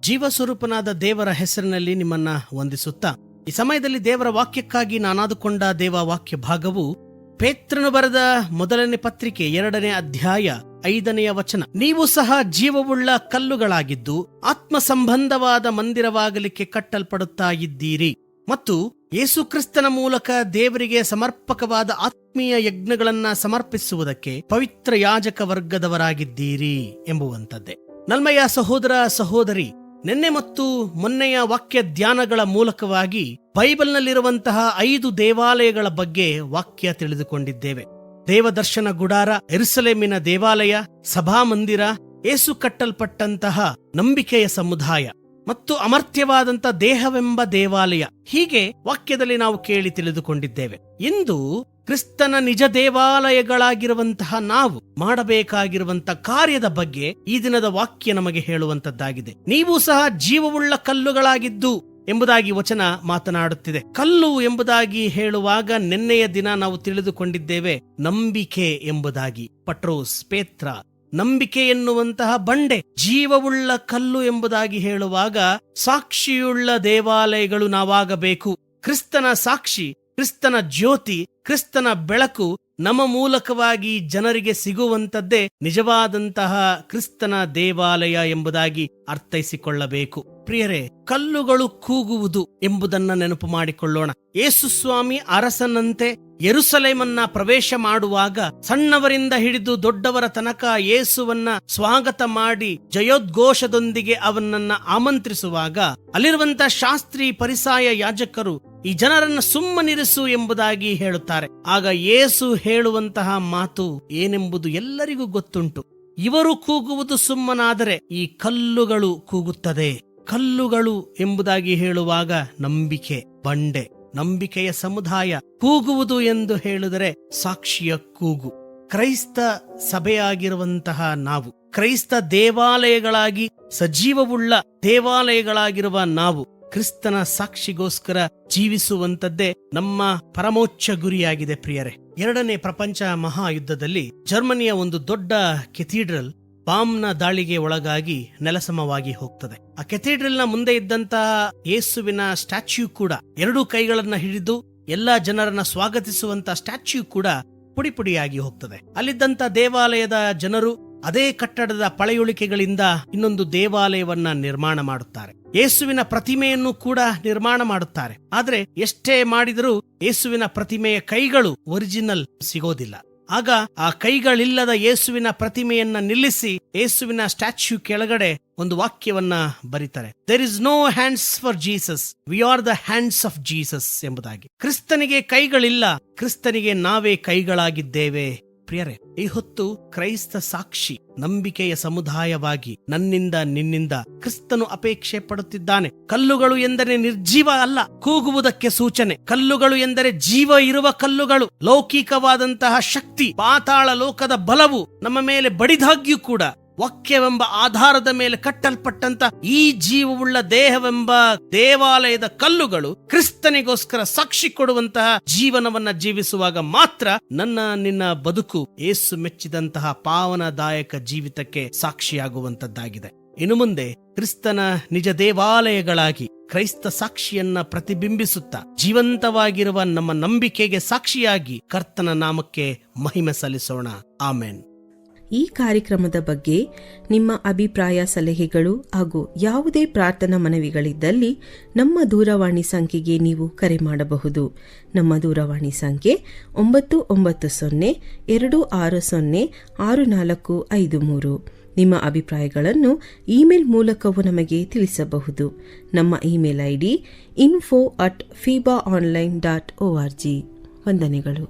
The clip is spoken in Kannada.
ಜೀವಸ್ವರೂಪನಾದ ದೇವರ ಹೆಸರಿನಲ್ಲಿ ನಿಮ್ಮನ್ನ ವಂದಿಸುತ್ತಾ, ಈ ಸಮಯದಲ್ಲಿ ದೇವರ ವಾಕ್ಯಕ್ಕಾಗಿ ನಾನಾದುಕೊಂಡ ದೇವ ವಾಕ್ಯ ಭಾಗವು ಪೇತ್ರನು ಬರೆದ ಮೊದಲನೇ ಪತ್ರಿಕೆ 2ನೇ ಅಧ್ಯಾಯ 5ನೆಯ ವಚನ. ನೀವು ಸಹ ಜೀವವುಳ್ಳ ಕಲ್ಲುಗಳಾಗಿದ್ದು ಆತ್ಮ ಸಂಬಂಧವಾದ ಮಂದಿರವಾಗಲಿಕ್ಕೆ ಕಟ್ಟಲ್ಪಡುತ್ತಾ ಇದ್ದೀರಿ ಮತ್ತು ಯೇಸುಕ್ರಿಸ್ತನ ಮೂಲಕ ದೇವರಿಗೆ ಸಮರ್ಪಕವಾದ ಆತ್ಮೀಯ ಯಜ್ಞಗಳನ್ನ ಸಮರ್ಪಿಸುವುದಕ್ಕೆ ಪವಿತ್ರ ಯಾಜಕ ವರ್ಗದವರಾಗಿದ್ದೀರಿ ಎಂಬುವಂಥದ್ದೇ. ನಲ್ಮೆಯ ಸಹೋದರ ಸಹೋದರಿ, ನಿನ್ನೆ ಮತ್ತು ಮೊನ್ನೆಯ ವಾಕ್ಯ ಧ್ಯಾನಗಳ ಮೂಲಕವಾಗಿ ಬೈಬಲ್ನಲ್ಲಿರುವಂತಹ 5 ದೇವಾಲಯಗಳ ಬಗ್ಗೆ ವಾಕ್ಯ ತಿಳಿದುಕೊಂಡಿದ್ದೇವೆ. ದೇವದರ್ಶನ ಗುಡಾರ, ಯೆರೂಸಲೇಮಿನ ದೇವಾಲಯ, ಸಭಾಮಂದಿರ, ಯೇಸು ಕಟ್ಟಲ್ಪಟ್ಟಂತಹ ನಂಬಿಕೆಯ ಸಮುದಾಯ ಮತ್ತು ಅಮರ್ತ್ಯವಾದಂಥ ದೇಹವೆಂಬ ದೇವಾಲಯ. ಹೀಗೆ ವಾಕ್ಯದಲ್ಲಿ ನಾವು ಕೇಳಿ ತಿಳಿದುಕೊಂಡಿದ್ದೇವೆ. ಇಂದು ಕ್ರಿಸ್ತನ ನಿಜ ದೇವಾಲಯಗಳಾಗಿರುವಂತಹ ನಾವು ಮಾಡಬೇಕಾಗಿರುವಂತಹ ಕಾರ್ಯದ ಬಗ್ಗೆ ಈ ದಿನದ ವಾಕ್ಯ ನಮಗೆ ಹೇಳುವಂತದ್ದಾಗಿದೆ. ನೀವು ಸಹ ಜೀವವುಳ್ಳ ಕಲ್ಲುಗಳಾಗಿದ್ದು ಎಂಬುದಾಗಿ ವಚನ ಮಾತನಾಡುತ್ತಿದೆ. ಕಲ್ಲು ಎಂಬುದಾಗಿ ಹೇಳುವಾಗ ನಿನ್ನೆಯ ದಿನ ನಾವು ತಿಳಿದುಕೊಂಡಿದ್ದೇವೆ ನಂಬಿಕೆ ಎಂಬುದಾಗಿ. ಪಟ್ರೋಸ್, ಪೇತ್ರ, ನಂಬಿಕೆ ಎನ್ನುವಂತಹ ಬಂಡೆ. ಜೀವವುಳ್ಳ ಕಲ್ಲು ಎಂಬುದಾಗಿ ಹೇಳುವಾಗ ಸಾಕ್ಷಿಯುಳ್ಳ ದೇವಾಲಯಗಳು ನಾವಾಗಬೇಕು. ಕ್ರಿಸ್ತನ ಸಾಕ್ಷಿ, ಕ್ರಿಸ್ತನ ಜ್ಯೋತಿ, ಕ್ರಿಸ್ತನ ಬೆಳಕು ನಮ್ಮ ಮೂಲಕವಾಗಿ ಜನರಿಗೆ ಸಿಗುವಂತದ್ದೇ ನಿಜವಾದಂತಹ ಕ್ರಿಸ್ತನ ದೇವಾಲಯ ಎಂಬುದಾಗಿ ಅರ್ಥೈಸಿಕೊಳ್ಳಬೇಕು. ಪ್ರಿಯರೇ, ಕಲ್ಲುಗಳು ಕೂಗುವುದು ಎಂಬುದನ್ನ ನೆನಪು ಮಾಡಿಕೊಳ್ಳೋಣ. ಯೇಸು ಸ್ವಾಮಿ ಅರಸನಂತೆ ಯೆರೂಸಲೇಮನ್ನ ಪ್ರವೇಶ ಮಾಡುವಾಗ ಸಣ್ಣವರಿಂದ ಹಿಡಿದು ದೊಡ್ಡವರ ತನಕ ಯೇಸುವನ್ನ ಸ್ವಾಗತ ಮಾಡಿ ಜಯೋದ್ಘೋಷದೊಂದಿಗೆ ಅವನನ್ನ ಆಮಂತ್ರಿಸುವಾಗ ಅಲ್ಲಿರುವಂತಹ ಶಾಸ್ತ್ರಿ, ಪರಿಸಾಯ, ಯಾಜಕರು ಈ ಜನರನ್ನ ಸುಮ್ಮನಿರಿಸು ಎಂಬುದಾಗಿ ಹೇಳುತ್ತಾರೆ. ಆಗ ಯೇಸು ಹೇಳುವಂತಹ ಮಾತು ಏನೆಂಬುದು ಎಲ್ಲರಿಗೂ ಗೊತ್ತುಂಟು. ಇವರು ಕೂಗುವುದು ಸುಮ್ಮನಾದರೆ ಈ ಕಲ್ಲುಗಳು ಕೂಗುತ್ತದೆ. ಕಲ್ಲುಗಳು ಎಂಬುದಾಗಿ ಹೇಳುವಾಗ ನಂಬಿಕೆ ಬಂಡೆ, ನಂಬಿಕೆಯ ಸಮುದಾಯ. ಕೂಗುವುದು ಎಂದು ಹೇಳಿದರೆ ಸಾಕ್ಷಿಯ ಕೂಗು. ಕ್ರೈಸ್ತ ಸಭೆಯಾಗಿರುವಂತಹ ನಾವು, ಕ್ರೈಸ್ತ ದೇವಾಲಯಗಳಾಗಿ ಸಜೀವವುಳ್ಳ ದೇವಾಲಯಗಳಾಗಿರುವ ನಾವು ಕ್ರಿಸ್ತನ ಸಾಕ್ಷಿಗೋಸ್ಕರ ಜೀವಿಸುವಂತದ್ದೇ ನಮ್ಮ ಪರಮೋಚ್ಚ ಗುರಿಯಾಗಿದೆ. ಪ್ರಿಯರೇ, 2ನೇ ಪ್ರಪಂಚ ಮಹಾಯುದ್ಧದಲ್ಲಿ ಜರ್ಮನಿಯ ಒಂದು ದೊಡ್ಡ ಕೆಥೀಡ್ರಲ್ ಬಾಂಬ್ನ ದಾಳಿಗೆ ಒಳಗಾಗಿ ನೆಲಸಮವಾಗಿ ಹೋಗ್ತದೆ. ಆ ಕೆಥೀಡ್ರಲ್ನ ಮುಂದೆ ಇದ್ದಂತಹ ಯೇಸುವಿನ ಸ್ಟ್ಯಾಚ್ಯೂ ಕೂಡ, 2 ಕೈಗಳನ್ನ ಹಿಡಿದು ಎಲ್ಲಾ ಜನರನ್ನ ಸ್ವಾಗತಿಸುವಂತ ಸ್ಟ್ಯಾಚ್ಯೂ ಕೂಡ ಪುಡಿ ಪುಡಿಯಾಗಿ ಹೋಗ್ತದೆ. ಅಲ್ಲಿದ್ದಂತ ದೇವಾಲಯದ ಜನರು ಅದೇ ಕಟ್ಟಡದ ಪಳೆಯುಳಿಕೆಗಳಿಂದ ಇನ್ನೊಂದು ದೇವಾಲಯವನ್ನ ನಿರ್ಮಾಣ ಮಾಡುತ್ತಾರೆ. ಯೇಸುವಿನ ಪ್ರತಿಮೆಯನ್ನು ಕೂಡ ನಿರ್ಮಾಣ ಮಾಡುತ್ತಾರೆ. ಆದ್ರೆ ಎಷ್ಟೇ ಮಾಡಿದರೂ ಯೇಸುವಿನ ಪ್ರತಿಮೆಯ ಕೈಗಳು ಒರಿಜಿನಲ್ ಸಿಗೋದಿಲ್ಲ. ಆಗ ಆ ಕೈಗಳಿಲ್ಲದ ಯೇಸುವಿನ ಪ್ರತಿಮೆಯನ್ನ ನಿಲ್ಲಿಸಿ ಯೇಸುವಿನ ಸ್ಟ್ಯಾಚ್ಯೂ ಕೆಳಗಡೆ ಒಂದು ವಾಕ್ಯವನ್ನ ಬರೀತಾರೆ. There is no hands for Jesus, we are the hands of Jesus ಎಂಬುದಾಗಿ. ಕ್ರಿಸ್ತನಿಗೆ ಕೈಗಳಿಲ್ಲ, ಕ್ರಿಸ್ತನಿಗೆ ನಾವೇ ಕೈಗಳಾಗಿದ್ದೇವೆ. ಪ್ರಿಯರೇ, ಈ ಹೊತ್ತು ಕ್ರೈಸ್ತ ಸಾಕ್ಷಿ ನಂಬಿಕೆಯ ಸಮುದಾಯವಾಗಿ ನನ್ನಿಂದ ನಿನ್ನಿಂದ ಕ್ರಿಸ್ತನು ಅಪೇಕ್ಷೆ ಪಡುತ್ತಿದ್ದಾನೆ. ಕಲ್ಲುಗಳು ಎಂದರೆ ನಿರ್ಜೀವ ಅಲ್ಲ, ಕೂಗುವುದಕ್ಕೆ ಸೂಚನೆ. ಕಲ್ಲುಗಳು ಎಂದರೆ ಜೀವ ಇರುವ ಕಲ್ಲುಗಳು. ಲೌಕಿಕವಾದಂತಹ ಶಕ್ತಿ, ಪಾತಾಳ ಲೋಕದ ಬಲವು ನಮ್ಮ ಮೇಲೆ ಬಡಿದಾಗ್ಯೂ ಕೂಡ ವಾಕ್ಯವೆಂಬ ಆಧಾರದ ಮೇಲೆ ಕಟ್ಟಲ್ಪಟ್ಟಂತ ಈ ಜೀವವುಳ್ಳ ದೇಹವೆಂಬ ದೇವಾಲಯದ ಕಲ್ಲುಗಳು ಕ್ರಿಸ್ತನಿಗೋಸ್ಕರ ಸಾಕ್ಷಿ ಕೊಡುವಂತಹ ಜೀವನವನ್ನ ಜೀವಿಸುವಾಗ ಮಾತ್ರ ನನ್ನ ನಿನ್ನ ಬದುಕು ಯೇಸು ಮೆಚ್ಚಿದಂತಹ ಪಾವನದಾಯಕ ಜೀವಿತಕ್ಕೆ ಸಾಕ್ಷಿಯಾಗುವಂತದ್ದಾಗಿದೆ. ಇನ್ನು ಮುಂದೆ ಕ್ರಿಸ್ತನ ನಿಜ ದೇವಾಲಯಗಳಾಗಿ ಕ್ರೈಸ್ತ ಸಾಕ್ಷಿಯನ್ನ ಪ್ರತಿಬಿಂಬಿಸುತ್ತಾ ಜೀವಂತವಾಗಿರುವ ನಮ್ಮ ನಂಬಿಕೆಗೆ ಸಾಕ್ಷಿಯಾಗಿ ಕರ್ತನ ನಾಮಕ್ಕೆ ಮಹಿಮೆ ಸಲ್ಲಿಸೋಣ. ಆಮೆನ್. ಈ ಕಾರ್ಯಕ್ರಮದ ಬಗ್ಗೆ ನಿಮ್ಮ ಅಭಿಪ್ರಾಯ, ಸಲಹೆಗಳು ಹಾಗೂ ಯಾವುದೇ ಪ್ರಾರ್ಥನಾ ಮನವಿಗಳಿದ್ದಲ್ಲಿ ನಮ್ಮ ದೂರವಾಣಿ ಸಂಖ್ಯೆಗೆ ನೀವು ಕರೆ ಮಾಡಬಹುದು. ನಮ್ಮ ದೂರವಾಣಿ ಸಂಖ್ಯೆ 9960260653. ನಿಮ್ಮ ಅಭಿಪ್ರಾಯಗಳನ್ನು ಇಮೇಲ್ ಮೂಲಕವೂ ನಮಗೆ ತಿಳಿಸಬಹುದು. ನಮ್ಮ ಇಮೇಲ್ ID info@fibaonline.org. ವಂದನೆಗಳು.